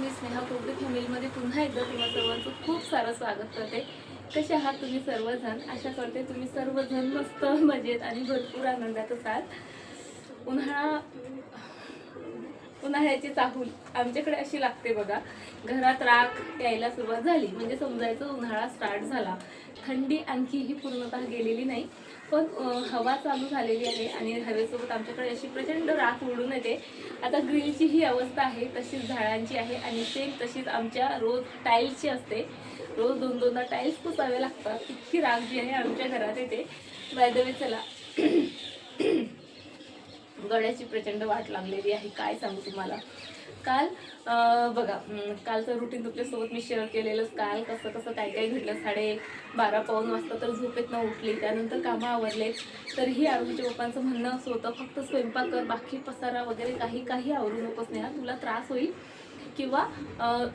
मी स्नेहा पोपटे फॅमिलीमध्ये पुन्हा एकदा तुम्हा सर्वांचं खूप सारं स्वागत करते। कसे आहात तुम्ही सर्वजण? आशा करते तुम्ही सर्वजण मस्त मजेत आणि भरपूर आनंदात असाल। उन्हाळ्याची चाहूल आमच्याकडे अशी लागते बघा। घरात राख यायला सुरुवात झाली म्हणजे समजायचं उन्हाळा स्टार्ट झाला। थंडी आणखीही पूर्णतः गेलेली नाही, पण हवा चालू झालेली आहे आणि हवेसोबत आमच्याकडे अशी प्रचंड राख उडून येते। आता ग्रिलची ही अवस्था आहे, तशीच झाडांची आहे आणि सेम तशीच आमच्या रोज टाईल्सची असते। रोज दोन टाईल्स पुसावे लागतात, इतकी राख जी आहे आमच्या घरात येते। बाय द वे चला गड्याची प्रचंड वाट लागलेली आहे, काय सांगू तुम्हाला। काल बघा, कालचं रुटीन तुमच्यासोबत मी शेअर केलेलंच। काल कसं कसं काय काय घडलं। 12:30 पाऊण वाजता तर झोपेतनं उठली, त्यानंतर कामं आवरले। तरीही आरोहीच्या पप्पांचं म्हणणं असं होतं, फक्त स्वयंपाक कर, बाकी पसारा वगैरे काही आवरू नकोस नेहा, तुला त्रास होईल। किंवा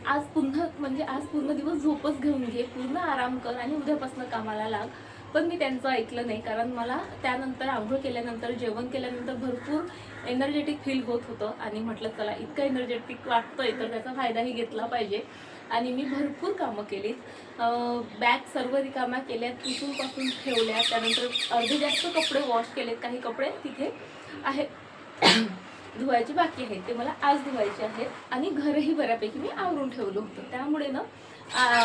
आज पूर्ण दिवस झोपच घेऊन घे, पूर्ण आराम कर आणि उद्यापासून कामाला लाग। पण मी त्यांचं ऐकलं नाही, कारण मला त्यानंतर आंघोळ केल्यानंतर जेवण केल्यानंतर भरपूर एनर्जेटिक फील होत होतं आणि म्हटलं चला इतकं एनर्जेटिक वाटतंय तर त्याचा फायदाही घेतला पाहिजे। आणि मी भरपूर कामं केलीत। बॅग सर्व रिकाम्या केल्यात, पुसून ठेवल्या। त्यानंतर अर्धे जास्त कपडे वॉश केलेत, काही कपडे तिथे आहेत धुवायचे बाकी आहेत, ते मला आज धुवायचे आहेत। आणि घरही बऱ्यापैकी मी आवरून ठेवलं होतं, त्यामुळे ना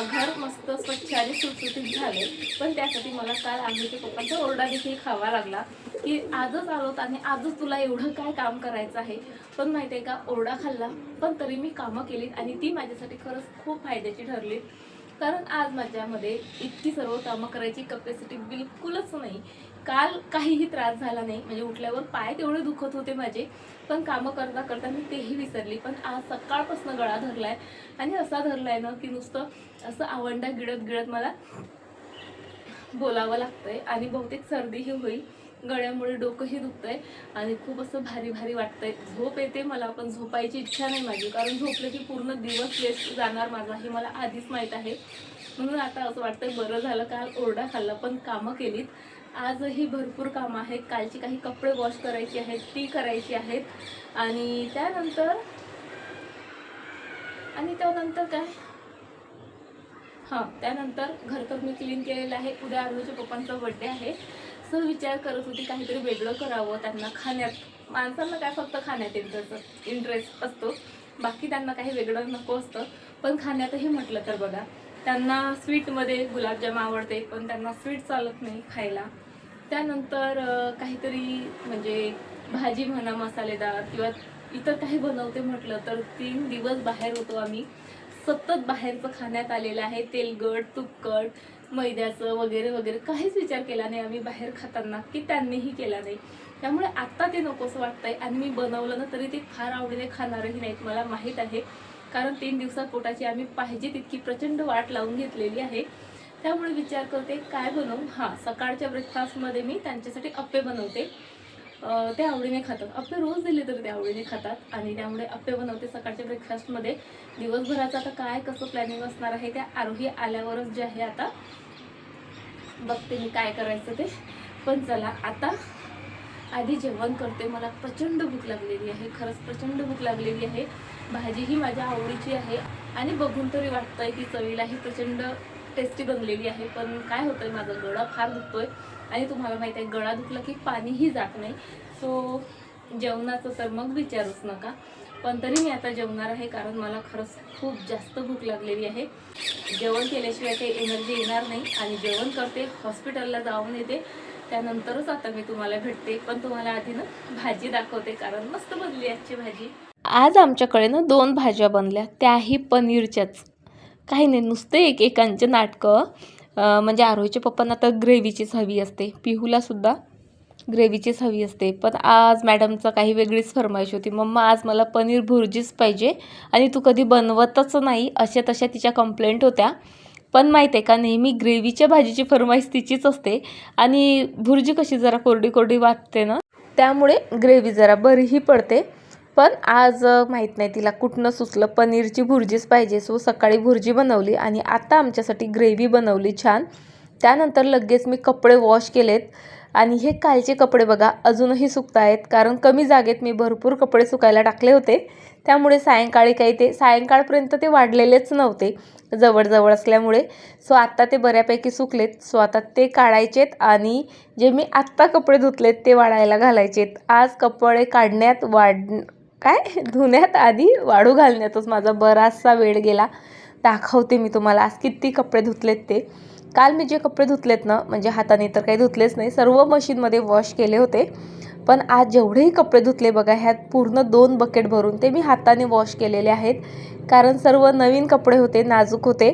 घर मस्त स्वच्छ आणि सुटसुटीत झाले। पण त्यासाठी मला काल आमच्या पप्पांचा ओरडा देखील खावा लागला की आजच आलोत आणि आजच तुला एवढं काय काम करायचं आहे। पण माहिती आहे का, ओरडा खाल्ला पण तरी मी कामं केलीत आणि ती माझ्यासाठी खरंच खूप फायद्याची ठरली। कारण आज माझ्यामध्ये इतकी सर्व कामं करायची कॅपॅसिटी बिलकुलच नाही। काल काहीही त्रास झाला नाही, म्हणजे उठल्यावर पाय तेवढे दुखत होते माझे, पण कामं करता मी तेही विसरली। पण आज सकाळपासून गळा धरलाय आणि असा धरलाय ना की नुसतं असं आवंडा गिळत मला बोलावं लागतंय आणि बहुतेक सर्दीही होईल। गळ्यामुळे डोकंही दुखतंय आणि खूप असं भारी वाटतंय। झोप येते मला, पण झोपायची इच्छा नाही माझी, कारण झोपलं की पूर्ण दिवस वेस्ट जाणार माझा, हे मला आधीच माहीत आहे। म्हणून आता असं वाटतंय बरं झालं काल ओरडा खाल्ला पण कामं केलीत। आजही भरपूर कामं आहेत, कालची काही कपडे वॉश करायची आहेत, ती करायची आहेत। आणि त्यानंतर काय, त्यानंतर घर तर मी क्लीन केलेलं आहे। उद्या आरोहीच्या पप्पांचा बर्थडे आहे, सो विचार करत होती काहीतरी वेगळं करावं त्यांना खाण्यात। माणसांना काय फक्त खाण्यात इंटरेस्ट असतो, बाकी त्यांना काही वेगळं नको असतं। पण खाण्यातही म्हटलं तर बघा, त्यांना स्वीटमध्ये गुलाबजाम आवडते, पण त्यांना स्वीट चालत नाही खायला। त्यानंतर काहीतरी म्हणजे भाजी म्हणा मसालेदार किंवा इतर काही बनवते म्हटलं तर 3 दिवस बाहेर होतो आम्ही। सतत बाहेरचं खाण्यात आलेलं आहे, तेलकट तुपकट मैद्याचं वगैरे काहीच विचार केला नाही आम्ही बाहेर खाताना, की त्यांनीही केला नाही। त्यामुळे आता ते नकोसं वाटतंय आणि मी बनवलं ना तरी ते फार आवडीने खाणारही नाहीत, मला माहीत आहे। कारण 3 दिवसात पोटाची आम्ही पाहिजे तितकी प्रचंड वाट लावून घेतलेली आहे। त्यामुळे विचार करते काय बनवू। सकाळच्या ब्रेकफास्टमध्ये मी त्यांच्यासाठी अप्पे बनवते, ते आवडीने खातात। अप्पे रोज दिले तर ते आवडीने खातात आणि त्यामुळे अप्पे बनवते सकाळच्या ब्रेकफास्टमध्ये। दिवसभराचं आता काय कसं प्लॅनिंग असणार आहे त्या आरोही आल्यावरच जे आहे आता बघते मी काय करायचं ते। पण चला आता आधी जेवण करते, मला प्रचंड भूक लागलेली आहे, खरंच प्रचंड भूक लागलेली आहे। भाजी ही माझ्या आवडीची आहे आणि बघून तरी वाटतंय की चवीलाही प्रचंड टेस्टी बनलेली आहे। पण काय होतंय, माझा गळा फार दुखतोय आणि तुम्हाला माहिती आहे गळा दुखला की पाणीही जात नाही। सो जेवणाचं तर मग विचारूच नका। पण तरी मी आता जेवणार आहे, कारण मला खरंच खूप जास्त भूक लागलेली आहे। जेवण केल्याशिवाय काही एनर्जी येणार नाही आणि जेवण करते, हॉस्पिटलला जाऊन येते, त्यानंतरच आता मी तुम्हाला भेटते। पण तुम्हाला आधी ना भाजी दाखवते, कारण मस्त बनली आजची भाजी। आज आमच्याकडे ना 2 भाज्या बनल्या, त्याही पनीरच्याच। काही नाही, नुसते एकेकांचे नाटकं। म्हणजे आरोहीच्या पप्पांना तर ग्रेव्हीचीच हवी असते, पिहूलासुद्धा ग्रेव्हीचीच हवी असते। पण आज मॅडमचं काही वेगळीच फरमाईश होती, मम्मा आज मला पनीर भुर्जीच पाहिजे आणि तू कधी बनवतच नाही, अशा तशा तिच्या कंप्लेंट होत्या। पण माहीत आहे का, नेहमी ग्रेव्हीच्या भाजीची फरमाईश तिचीच असते आणि भुर्जी कशी जरा कोरडी वाटते ना, त्यामुळे ग्रेव्ही जरा बरीही पडते। पण आज माहीत नाही तिला कुठनं सुचलं पनीरची भुर्जीच पाहिजे। सो सकाळी भुर्जी बनवली आणि आता आमच्यासाठी ग्रेव्ही बनवली छान। त्यानंतर लगेच मी कपडे वॉश केलेत आणि हे कालचे कपडे बघा अजूनही सुकत आहेत, कारण कमी जागेत मी भरपूर कपडे सुकायला टाकले होते, त्यामुळे सायंकाळी काही ते सायंकाळपर्यंत ते वाढलेलेच नव्हते जवळ असल्यामुळे. सो आत्ता ते बऱ्यापैकी सुकलेत. सो आता ते काढायचेत आणि जे मी आत्ता कपडे धुतलेत ते वाळायला घालायचेत. आज कपडे काढण्यात धुण्यात आधी वाळू घालण्यातच माझा बराचसा वेळ गेला. दाखवते मी तुम्हाला आज किती कपडे धुतलेत ते. काल मी जे कपडे धुतलेत ना, म्हणजे हाताने तर काही धुतलेच नाही, सर्व मशीनमध्ये वॉश केले होते. पण आज जेवढेही कपडे धुतले बघा, ह्यात पूर्ण 2 बकेट भरून ते मी हाताने वॉश केलेले आहेत. कारण सर्व नवीन कपडे होते, नाजूक होते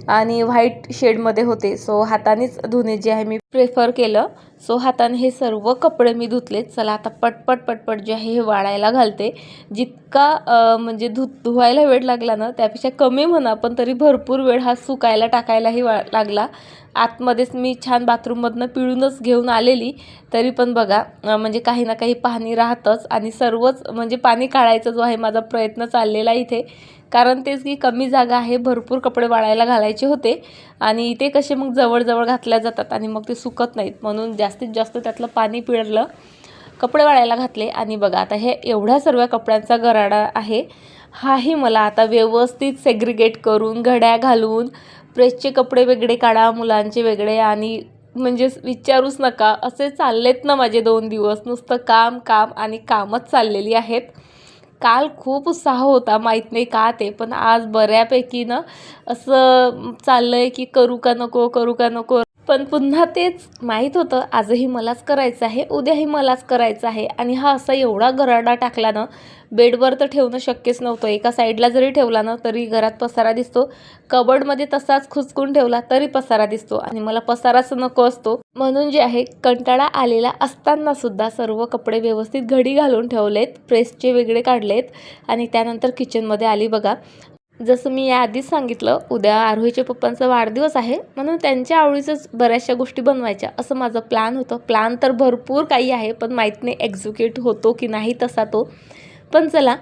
आणि व्हाईट शेडमध्ये होते. सो हातानेच धुणे जे आहे मी प्रेफर केलं. सो हाताने हे सर्व कपडे मी धुतलेत. चला आता पटपट जे आहे हे वाळायला घालते. जितका म्हणजे धुवायला वेळ लागला ना, त्यापेक्षा कमी म्हणा, पण तरी भरपूर वेळ हा सुकायला टाकायलाही लागला. आतमध्येच मी छान बाथरूममधनं पिळूनच घेऊन आलेली, तरी पण बघा म्हणजे काही ना काही पाणी राहतंच आणि सर्वच म्हणजे पाणी काढायचा जो आहे माझा प्रयत्न चाललेला इथे. कारण तेच की कमी जागा आहे, भरपूर कपडे वाळायला घालायचे होते आणि ते कसे मग जवळ घातल्या जातात आणि मग ते सुकत नाहीत, म्हणून जास्तीत जास्त त्यातलं पाणी पिळलं, कपडे वाळायला घातले. आणि बघा आता हे एवढ्या सर्व कपड्यांचा गराडा आहे, हाही मला आता व्यवस्थित सेग्रिगेट करून घड्या घालून, प्रेसचे कपडे वेगळे काढा, मुलांचे वेगळे, आणि म्हणजे विचारूच नका असे चाललेत ना माझे 2 दिवस. नुसतं काम आणि कामच चाललेली आहेत. काल खूप उत्साह होता, माहीत नाही का ते, पण आज बऱ्यापैकी ना असं चाललंय की करू का नको. पण पुन्हा तेच माहीत होतं, आजही मलाच करायचं आहे, उद्याही मलाच करायचं आहे. आणि हा असा एवढा गराडा टाकला ना, बेडवर तर ठेवणं शक्यच नव्हतं. एका साईडला जरी ठेवला ना तरी घरात पसारा दिसतो, कबर्डमध्ये तसाच खुचकून ठेवला तरी पसारा दिसतो आणि मला पसाराच नको असतो. म्हणून जे आहे कंटाळा आलेला असताना सुद्धा सर्व कपडे व्यवस्थित घडी घालून ठेवलेत, प्रेसचे वेगळे काढलेत आणि त्यानंतर किचनमध्ये आली बघा. जसं मी याआधीच सांगितलं, उद्या आरोहीच्या पप्पांचा वाढदिवस आहे, म्हणून त्यांच्या आवडीचंच बऱ्याचशा गोष्टी बनवायच्या असं माझं प्लॅन होतं. प्लॅन तर भरपूर काही आहे, पण माहीत नाही एक्झिक्यूट होतो की नाही तसा तो. पण चला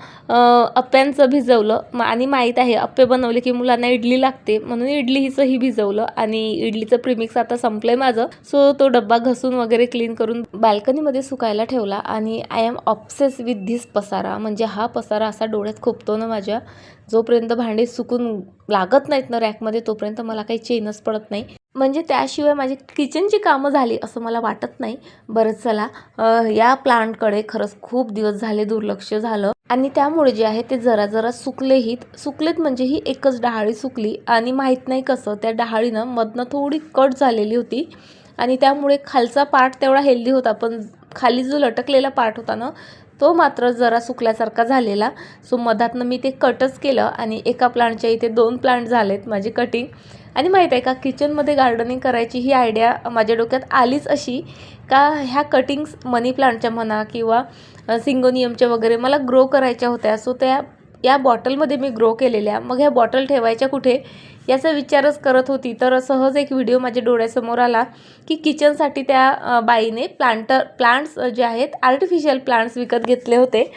अप्प्यांचं भिजवलं आणि माहीत आहे अप्पे बनवले की मुलांना इडली लागते, म्हणून इडलीचंही भिजवलं आणि इडलीचं प्रीमिक्स आता संपलं आहे माझं. सो तो डब्बा घसून वगैरे क्लीन करून बाल्कनीमध्ये सुकायला ठेवला. आणि I am obsessed with this पसारा. म्हणजे हा पसारा असा डोळ्यात खुपतो ना माझ्या, जोपर्यंत भांडे सुकून लागत नाहीत ना रॅकमध्ये तोपर्यंत मला काही चेनच पडत नाही. म्हणजे त्याशिवाय माझी किचनची कामं झाली असं मला वाटत नाही. बरं चला, या प्लांटकडे खरंच खूप दिवस झाले दुर्लक्ष झालं आणि त्यामुळे जे आहे ते जरा सुकलेत. म्हणजे ही एकच डहाळी सुकली आणि माहीत नाही कसं त्या डहाळीनं मधनं थोडी कट झालेली होती आणि त्यामुळे खालचा पार्ट तेवढा हेल्दी होता, पण खाली जो लटकलेला पार्ट होता ना तो मात्र जरा सुकल्यासारखा झालेला. सो मधातनं मी ते कटच केलं आणि एका प्लांटच्या इथे 2 प्लांट झालेत माझी कटिंग. आणि माहीत आहे का, किचनमध्ये गार्डनिंग करायची ही आयडिया माझ्या डोक्यात आलीच अशी का ह्या कटिंग्स मनी प्लांटच्या म्हणा किंवा सिंगोनियमच्या वगैरे मला ग्रो करायच्या होत्या. सो या बॉटलमध्ये मी ग्रो केलेल्या. मग ह्या बॉटल ठेवायच्या कुठे याचा विचारच करत होती, तर सहज एक व्हिडिओ माझ्या डोळ्यासमोर आला की किचनसाठी त्या बाईने प्लांट्स जे आहेत आर्टिफिशियल प्लांट्स विकत घेतले होते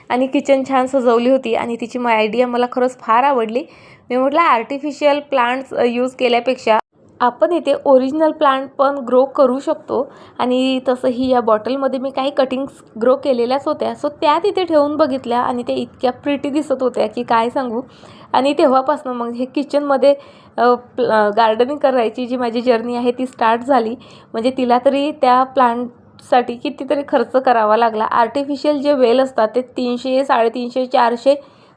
आणि किचन छान सजवली होती आणि तिची आयडिया मला खरंच फार आवडली. मी म्हटलं आर्टिफिशियल प्लांट्स यूज केल्यापेक्षा आपण इथे ओरिजिनल प्लांट पण ग्रो करू शकतो. आणि तसंही या बॉटलमध्ये मी काही कटिंग्स ग्रो केलेल्याच होत्या. सो त्या तिथे ठेवून बघितल्या आणि ते इतक्या प्रिटी दिसत होत्या की काय सांगू. आणि तेव्हापासून मग हे किचनमध्ये गार्डनिंग करायची जी माझी जर्नी आहे ती स्टार्ट झाली. म्हणजे तिला तरी त्या प्लांटसाठी कितीतरी खर्च करावा लागला. आर्टिफिशियल जे वेल असतात ते 300, 350, 400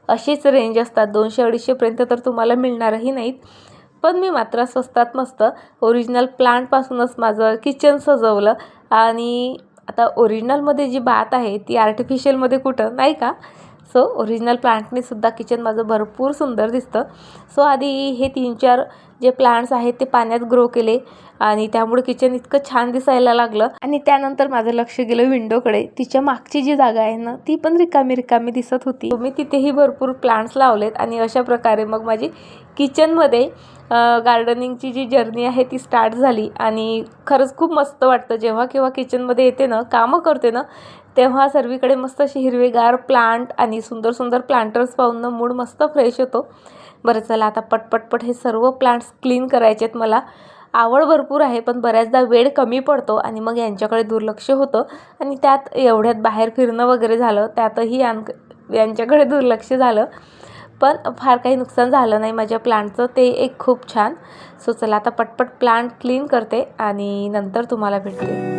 अशीच रेंज असतात. 200-250पर्यंत तर तुम्हाला मिळणारही नाहीत. पण मी मात्र स्वस्तात मस्त ओरिजिनल प्लांटपासूनच माझं किचन सजवलं. आणि आता ओरिजिनलमध्ये जी बात आहे ती आर्टिफिशियलमध्ये कुठं, नाही का. सो ओरिजिनल प्लांटने सुद्धा किचन माझं भरपूर सुंदर दिसतं. सो आधी हे 3-4 जे प्लांट्स आहेत ते पाण्यात ग्रो केले आणि त्यामुळे किचन इतकं छान दिसायला लागलं. आणि त्यानंतर माझं लक्ष गेलं विंडोकडे. तिच्या मागची जी जागा आहे ना ती पण रिकामी दिसत होती. मी तिथेही भरपूर प्लांट्स लावलेत आणि अशा प्रकारे मग माझी किचनमध्ये गार्डनिंगची जी जर्नी आहे ती स्टार्ट झाली. आणि खरंच खूप मस्त वाटतं जेव्हा केव्हा किचनमध्ये येते ना, कामं करते ना, तेव्हा सर्वीकडे मस्त अशी हिरवेगार प्लांट आणि सुंदर प्लांटर्स पाहून ना मूड मस्त फ्रेश होतो. बरं चला आता पटपट हे सर्व प्लांट्स क्लीन करायचे आहेत मला. आवड भरपूर आहे, पण बऱ्याचदा वेळ कमी पडतो आणि मग यांच्याकडे दुर्लक्ष होतं. आणि त्यात एवढ्यात बाहेर फिरणं वगैरे झालं, त्यातही यांच्याकडे दुर्लक्ष झालं. पण फार काही नुकसान झालं नाही माझ्या प्लांटचं, ते एक खूप छान. सो चला आता पटपट प्लांट क्लीन करते आणि नंतर तुम्हाला भेटते.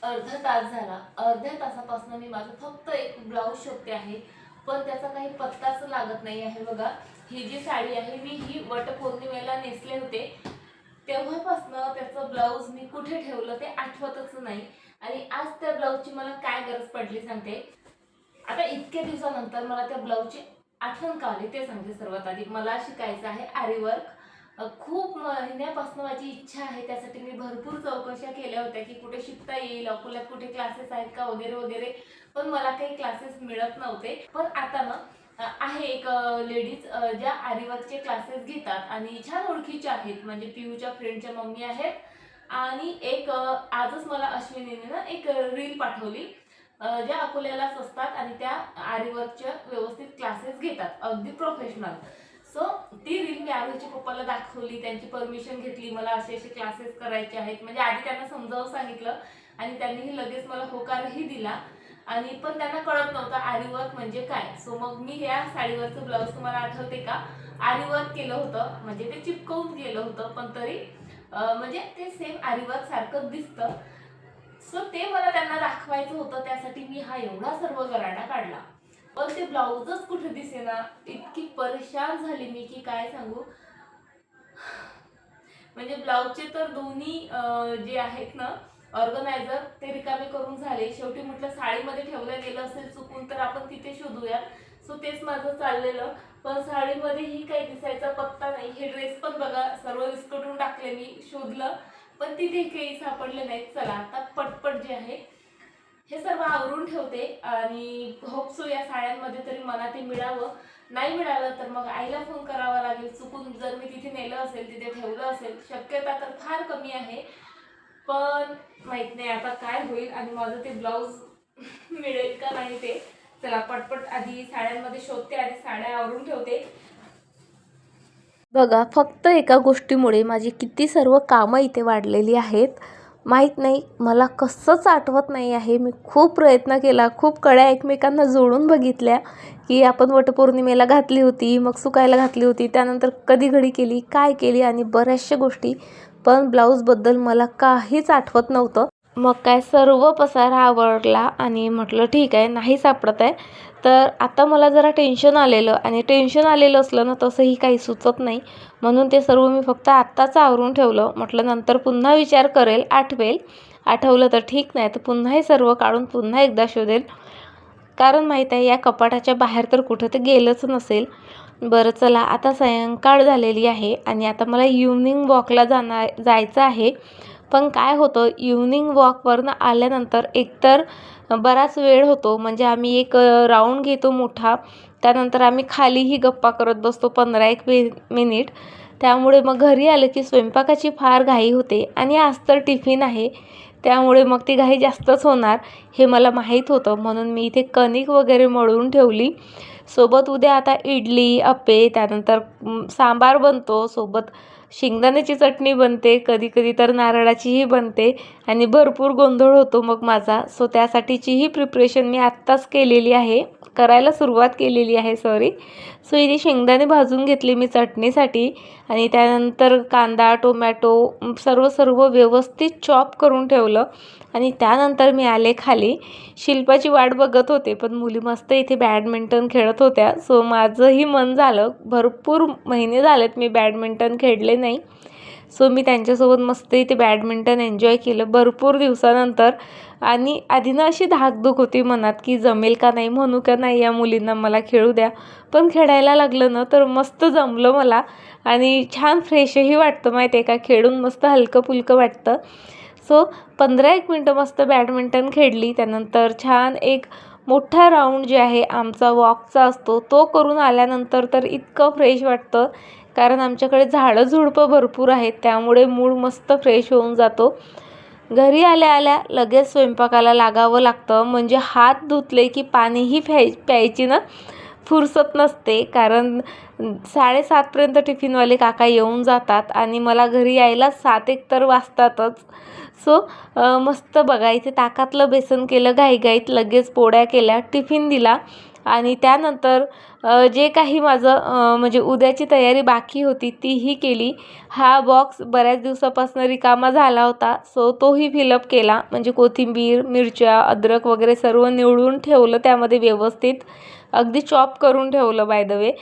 अर्धा तास झाला. अर्ध्या तासापासून मी माझं फक्त एक ब्लाऊज शोधते आहे, पण त्याचा काही पत्ताच लागत नाही आहे. बघा, ही जी साडी आहे मी ही वटपौर्णिमेला नेसले होते, तेव्हापासनं त्याचं ब्लाऊज मी कुठे ठेवलं ते आठवतच नाही. आणि आज त्या ब्लाऊजची मला काय गरज पडली सांगते. आता इतक्या दिवसानंतर मला त्या ब्लाऊजची आठवण का आली ते सांगते. सर्वात आधी मला शिकायचं आहे आरी वर्क. खूप महिन्यापासून माझी इच्छा आहे, त्यासाठी मी भरपूर चौकशा केल्या होत्या की कुठे शिकता येईल, अकोल्यात कुठे क्लासेस आहेत का वगैरे वगैरे, पण मला काही क्लासेस मिळत नव्हते. पण आता ना आहे एक लेडीज ज्या आरीवर्कचे क्लासेस घेतात आणि छान ओळखीच्या आहेत, म्हणजे पियूच्या फ्रेंडच्या मम्मी आहेत. आणि एक आजच मला अश्विनीने ना एक रील पाठवली, ज्या अकोल्यालाच असतात आणि त्या आरीवर्कच्या व्यवस्थित क्लासेस घेतात, अगदी प्रोफेशनल. सो ती रील मी आरुच्या पप्पाला दाखवली, त्यांची परमिशन घेतली, मला असे असे क्लासेस करायचे आहेत. म्हणजे आधी त्यांना समजावून सांगितलं आणि त्यांनीही लगेच मला होकारही दिला. आणि पण त्यांना कळत नव्हतं आरी वर्क म्हणजे काय. सो मग मी ह्या साडीवरचं ब्लाऊज तुम्हाला आठवते का, आरी वर्क केलं होतं, म्हणजे ते चिपकवून गेलं होतं, पण तरी म्हणजे ते सेम आरी वर्क सारखं दिसतं. सो ते मला त्यांना दाखवायचं होतं, त्यासाठी मी हा एवढा सर्व गराडा काढला, पण ते ब्लाऊजच कुठे दिसेना. इतकी परेशान झाली मी की काय सांगू. म्हणजे ब्लाऊजचे तर दोन्ही जे आहेत ना ऑर्गनायझर ते रिकामे करून झाले. शेवटी म्हटलं साडीमध्ये ठेवलं गेलं असेल चुकून तर आपण तिथे शोधूया. सो तेच माझं चाललेलं, पण साडीमध्येही काही दिसायचा पत्ता नाही. हे ड्रेस पण बघा सर्व विस्कटून टाकले मी, शोधलं पण तिथे काही सापडले नाहीत. चला आता पटपट जे आहे हे सर्व आवरून ठेवते आणि होप सो या साड्यांमध्ये तरी मला ते मिळावं. नाही मिळालं तर मग आईला फोन करावा लागेल. चुकून जर मी तिथे नेलं असेल, तिथे ठेवलं असेल, शक्यता तर फार कमी आहे, पण माहित नाही आता काय होईल आणि माझं ते ब्लाऊज मिळेल का नाही ते. चला पटपट आधी साड्यांमध्ये शोधते आणि साड्या आवरून ठेवते. बघा, फक्त एका गोष्टीमुळे माझी किती सर्व कामं इथे वाढलेली आहेत. माहीत नाही, मला कसंच आठवत नाही आहे. मी खूप प्रयत्न केला, खूप कड्या एकमेकांना जोडून बघितल्या की आपण वटपौर्णिमेला घातली होती, मग सुकायला घातली होती, त्यानंतर कधी घडी केली, काय केली आणि बऱ्याचशा गोष्टी, पण ब्लाऊजबद्दल मला काहीच आठवत नव्हतं. मग काय सर्व पसारा आवरला आणि म्हटलं ठीक आहे, नाही सापडत आहे तर आता मला जरा टेन्शन आलेलं, आणि टेन्शन आलेलं असलं ना तसंही काही सुचत नाही. म्हणून ते सर्व मी फक्त आत्ताच आवरून ठेवलं. म्हटलं नंतर पुन्हा विचार करेल, आठवेल, आठवलं तर ठीक, नाही तर पुन्हा हे सर्व काढून पुन्हा एकदा शोधेल. कारण माहीत आहे या कपाटाच्या बाहेर तर कुठं ते गेलंच नसेल. बरं चला, आता सायंकाळ झालेली आहे आणि आता मला इव्हनिंग वॉकला जायचं आहे. पण काय होतं, इव्हनिंग वॉकवरनं आल्यानंतर एकतर बराच वेळ होतो, म्हणजे आम्ही एक राऊंड घेतो मोठा, त्यानंतर आम्ही खालीही गप्पा करत बसतो 15-1 मिनिट. त्यामुळे मग घरी आलं की स्वयंपाकाची फार घाई होते आणि आज तर टिफिन आहे, त्यामुळे मग ती घाई जास्तच होणार हे मला माहीत होतं. म्हणून मी इथे कणिक वगैरे मळून ठेवली. सोबत उद्या आता इडली, अप्पे, त्यानंतर सांबार बनतो, सोबत शेंगदाण्याची चटणी बनते, कधी कधी तर नारळाचीही बनते आणि भरपूर गोंधळ होतो मग माझा. सो त्यासाठीचीही प्रिपरेशन मी आत्ताच केलेली आहे, करायला सुरुवात केलेली आहे सॉरी. सो इथे शेंगदाणे भाजून घेतले मी चटणीसाठी आणि त्यानंतर कांदा, टोमॅटो सर्व व्यवस्थित चॉप करून ठेवलं आणि त्यानंतर मी आले खाली. शिल्पाची वाट बघत होते, पण मुली मस्त इथे बॅडमिंटन खेळत होत्या. सो माझंही मन झालं, भरपूर महिने झालेत मी बॅडमिंटन खेळले नाही. सो मी त्यांच्यासोबत मस्त इथे बॅडमिंटन एन्जॉय केलं भरपूर दिवसानंतर. आणि आधी ना अशी धाकधूक होती मनात की जमेल का नाही, म्हणू का नाही या मुलींना मला खेळू द्या. पण खेळायला लागलं ना तर मस्त जमलं मला आणि छान फ्रेशही वाटतं माहिती आहे का, खेळून मस्त हलकं फुलकं वाटतं. सो 15-1 मिनटं मस्त बॅडमिंटन खेळली. त्यानंतर छान एक मोठा राऊंड जे आहे आमचा वॉकचा असतो तो करून आल्यानंतर तर इतकं फ्रेश वाटतं, कारण आमच्याकडे झाडं झुडपं भरपूर आहेत, त्यामुळे मूड मस्त फ्रेश होऊन जातो. घरी आल्या आल्या लगेच स्वयंपाकाला लागावं लागतं. म्हणजे हात धुतले की पाणीही प्यायची ना फुरसत नसते, कारण 7:30पर्यंत टिफिनवाले काका येऊन जातात आणि मला घरी यायला 7:01 तर वाजतातच. सो मस्त बघा इथे ताकातलं बेसन केलं घाईघाईत, लगेच पोळ्या केल्या, टिफिन दिला आणि त्यानंतर जे काही माझं म्हणजे उद्याची तयारी बाकी होती तीही केली. हा बॉक्स बऱ्याच दिवसापासून रिकामा झाला होता, सो तोही फिलअप केला. म्हणजे कोथिंबीर, मिरच्या, अद्रक वगैरे सर्व निवडून ठेवलं त्यामध्ये व्यवस्थित, अगदी चॉप करून ठेवलं बाय द वे.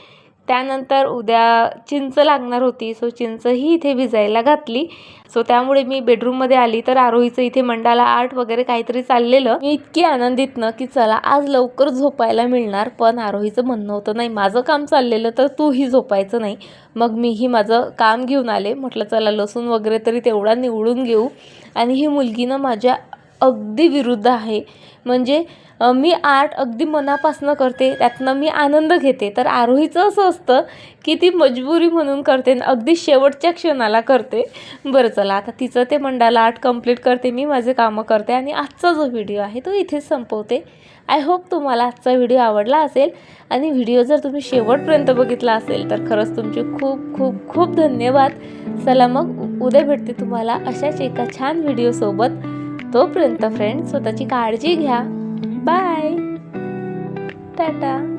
त्यानंतर उद्या चिंच लागणार होती, सो चिंचही इथे भिजायला घातली. सो त्यामुळे मी बेडरूममध्ये आली तर आरोहीचं इथे मंडाला आर्ट वगैरे काहीतरी चाललेलं. मी इतकी आनंदित ना की चला आज लवकर झोपायला मिळणार, पण आरोहीचं म्हणणं होतं नाही माझं काम चाललेलं तर तूही झोपायचं नाही. मग मीही माझं काम घेऊन आले. म्हटलं चला लसूण वगैरे तरी तेवढा निवडून घेऊ. आणि ही मुलगी ना माझ्या अगदी विरुद्ध आहे. म्हणजे मी आर्ट अगदी मनापासून करते, त्यातनं मी आनंद घेते. तर आरोहीचं असं असतं की ती मजबुरी म्हणून करते, अगदी शेवटच्या क्षणाला करते. बरं चला आता तिचं ते मंडाला आर्ट कंप्लीट करते, मी माझे कामं करते आणि आजचा जो व्हिडिओ आहे तो इथेच संपवते. आय होप तुम्हाला आजचा व्हिडिओ आवडला असेल आणि व्हिडिओ जर तुम्ही शेवटपर्यंत बघितला असेल तर खरंच तुमचे खूप खूप खूप धन्यवाद. चला मग उद्या भेटते तुम्हाला अशाच एका छान व्हिडिओसोबत. तोपर्यंत फ्रेंड्स स्वतःची काळजी घ्या. बाय, टाटा.